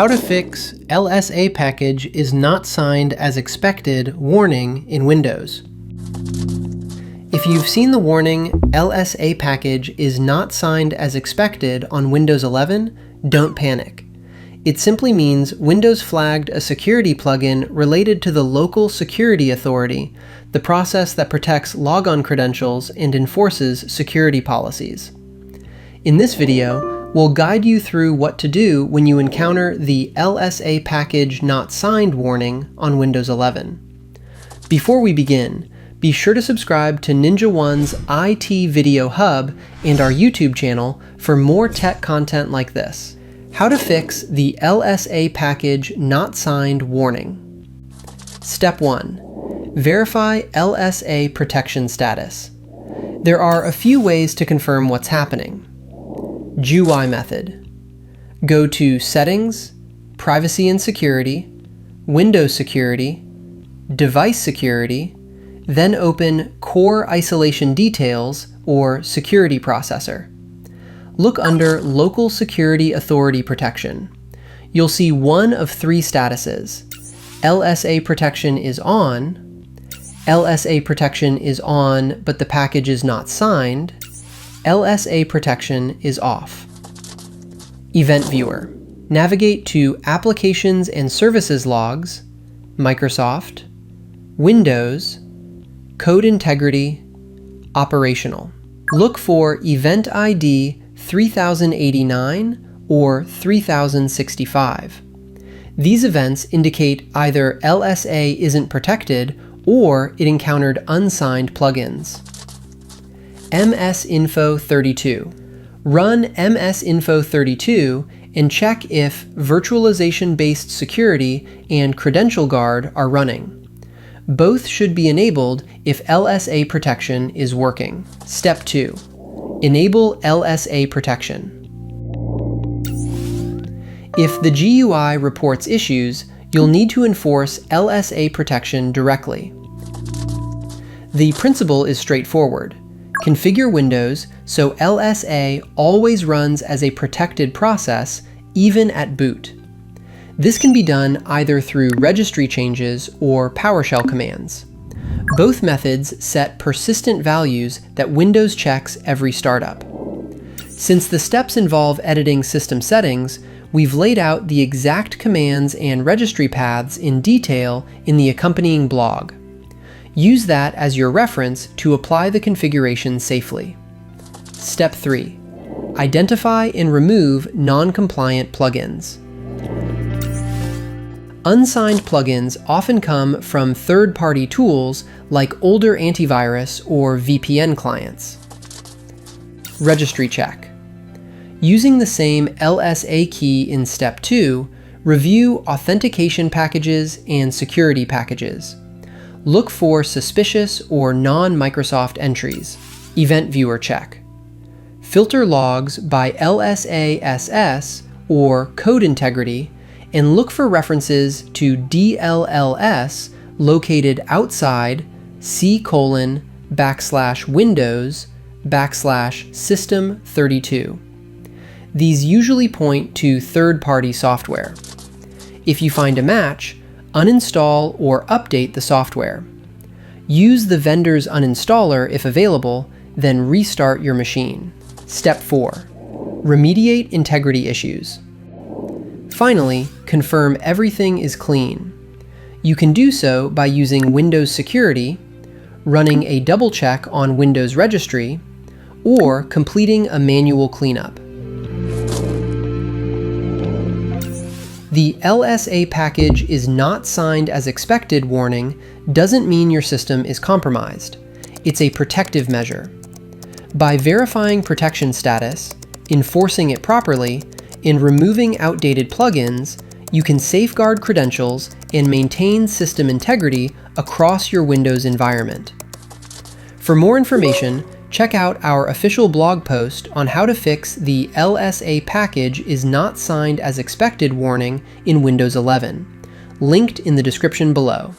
How to fix LSA package is not signed as expected warning in Windows. If you've seen the warning LSA package is not signed as expected on Windows 11, don't panic. It simply means Windows flagged a security plugin related to the local security authority, the process that protects logon credentials and enforces security policies. In this video, we'll guide you through what to do when you encounter the LSA Package Not Signed warning on Windows 11. Before we begin, be sure to subscribe to NinjaOne's IT Video Hub and our YouTube channel for more tech content like this. How to fix the LSA Package Not Signed warning. Step 1. Verify LSA protection status. There are a few ways to confirm what's happening. GUI method. Go to Settings, Privacy and Security, Windows Security, Device Security, then open Core Isolation Details or Security Processor. Look under Local Security Authority Protection. You'll see one of three statuses. LSA protection is on, LSA protection is on but the package is not signed, LSA protection is off. Event Viewer. Navigate to Applications and Services Logs, Microsoft, Windows, Code Integrity, Operational. Look for Event ID 3089 or 3065. These events indicate either LSA isn't protected or it encountered unsigned plugins. MSInfo32. Run MSInfo32 and check if virtualization-based security and credential guard are running. Both should be enabled if LSA protection is working. Step 2. Enable LSA protection. If the GUI reports issues, you'll need to enforce LSA protection directly. The principle is straightforward. Configure Windows so LSA always runs as a protected process, even at boot. This can be done either through registry changes or PowerShell commands. Both methods set persistent values that Windows checks every startup. Since the steps involve editing system settings, we've laid out the exact commands and registry paths in detail in the accompanying blog. Use that as your reference to apply the configuration safely. Step 3. Identify and remove non-compliant plugins. Unsigned plugins often come from third-party tools like older antivirus or VPN clients. Registry check. Using the same LSA key in Step 2, review authentication packages and security packages. Look for suspicious or non-Microsoft entries. Event Viewer check. Filter logs by LSASS or Code Integrity and look for references to DLLS located outside C:\Windows\system32. These usually point to third-party software. If you find a match, uninstall or update the software. Use the vendor's uninstaller if available, then restart your machine. Step 4. Remediate integrity issues. Finally, confirm everything is clean. You can do so by using Windows Security, running a double check on Windows Registry, or completing a manual cleanup. The LSA package is not signed as expected warning doesn't mean your system is compromised. It's a protective measure. By verifying protection status, enforcing it properly, and removing outdated plugins, you can safeguard credentials and maintain system integrity across your Windows environment. For more information, check out our official blog post on how to fix the LSA package is not signed as expected warning in Windows 11, linked in the description below.